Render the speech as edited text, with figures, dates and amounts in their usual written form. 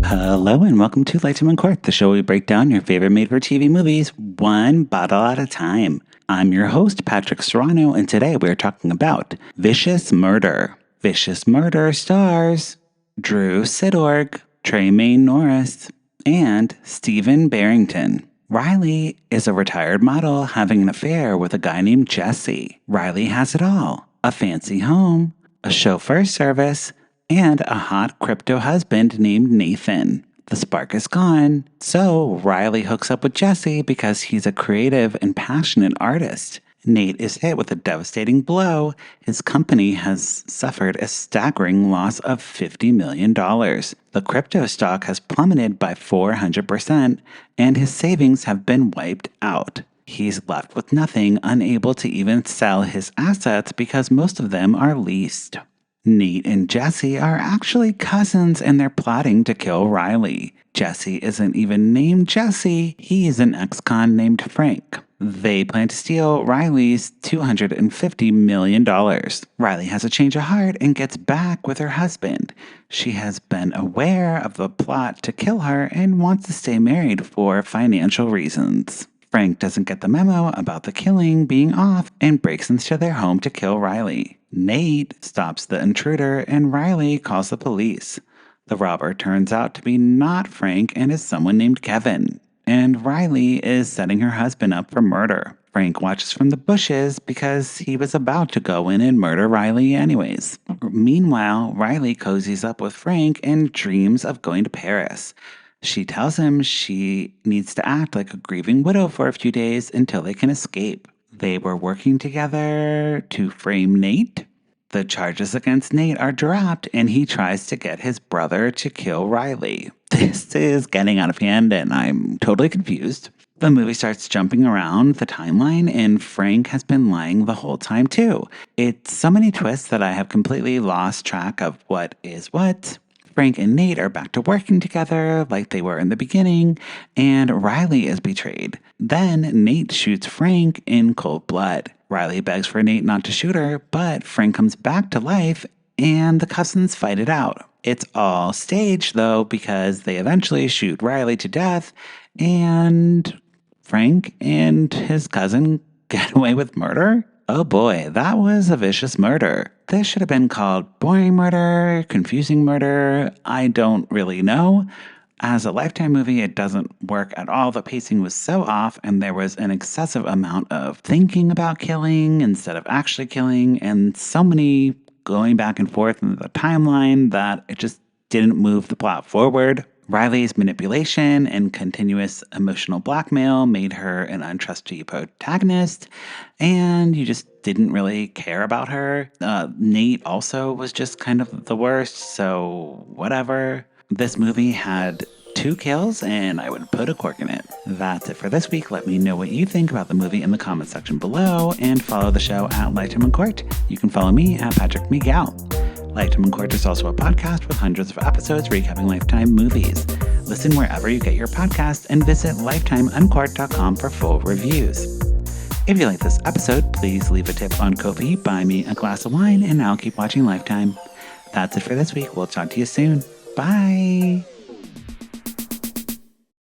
Hello and welcome to Lifetime Uncorked, the show where we break down your favorite made-for-TV movies one bottle at a time. I'm your host, Patrick Serrano, and today we're talking about Vicious Murder. Vicious Murder stars Drew Sidorg, Tremayne Norris, and Stephen Barrington. Riley is a retired model having an affair with a guy named Jesse. Riley has it all: a fancy home, a chauffeur service, and a hot crypto husband named Nathan. The spark is gone, so Riley hooks up with Jesse because he's a creative and passionate artist. Nate is hit with a devastating blow. His company has suffered a staggering loss of $50 million. The crypto stock has plummeted by 400%, and his savings have been wiped out. He's left with nothing, unable to even sell his assets because most of them are leased. Nate and Jesse are actually cousins and they're plotting to kill Riley. Jesse isn't even named Jesse, he's an ex-con named Frank. They plan to steal Riley's $250 million. Riley has a change of heart and gets back with her husband. She has been aware of the plot to kill her and wants to stay married for financial reasons. Frank doesn't get the memo about the killing being off and breaks into their home to kill Riley. Nate stops the intruder and Riley calls the police. The robber turns out to be not Frank and is someone named Kevin. And Riley is setting her husband up for murder. Frank watches from the bushes because he was about to go in and murder Riley anyways. Meanwhile, Riley cozies up with Frank and dreams of going to Paris. She tells him she needs to act like a grieving widow for a few days until they can escape. They were working together to frame Nate. The charges against Nate are dropped and he tries to get his brother to kill Riley. This is getting out of hand and I'm totally confused. The movie starts jumping around the timeline and Frank has been lying the whole time too. It's so many twists that I have completely lost track of what is what. Frank and Nate are back to working together like they were in the beginning, and Riley is betrayed. Then Nate shoots Frank in cold blood. Riley begs for Nate not to shoot her, but Frank comes back to life and the cousins fight it out. It's all staged though because they eventually shoot Riley to death and Frank and his cousin get away with murder? Oh boy, that was a vicious murder. This should have been called boring murder, confusing murder. I don't really know. As a Lifetime movie, it doesn't work at all. The pacing was so off, and there was an excessive amount of thinking about killing instead of actually killing, and so many going back and forth in the timeline that it just didn't move the plot forward. Riley's manipulation and continuous emotional blackmail made her an untrustworthy protagonist, and you just didn't really care about her. Nate also was just kind of the worst, so whatever. This movie had 2 kills, and I would put a cork in it. That's it for this week. Let me know what you think about the movie in the comment section below, and follow the show at Lifetime Uncorked. You can follow me at Patrick Miguel. Lifetime Uncorked is also a podcast with hundreds of episodes recapping Lifetime movies. Listen wherever you get your podcasts and visit lifetimeuncorked.com for full reviews. If you like this episode, please leave a tip on Ko-fi, buy me a glass of wine, and I'll keep watching Lifetime. That's it for this week. We'll talk to you soon. Bye!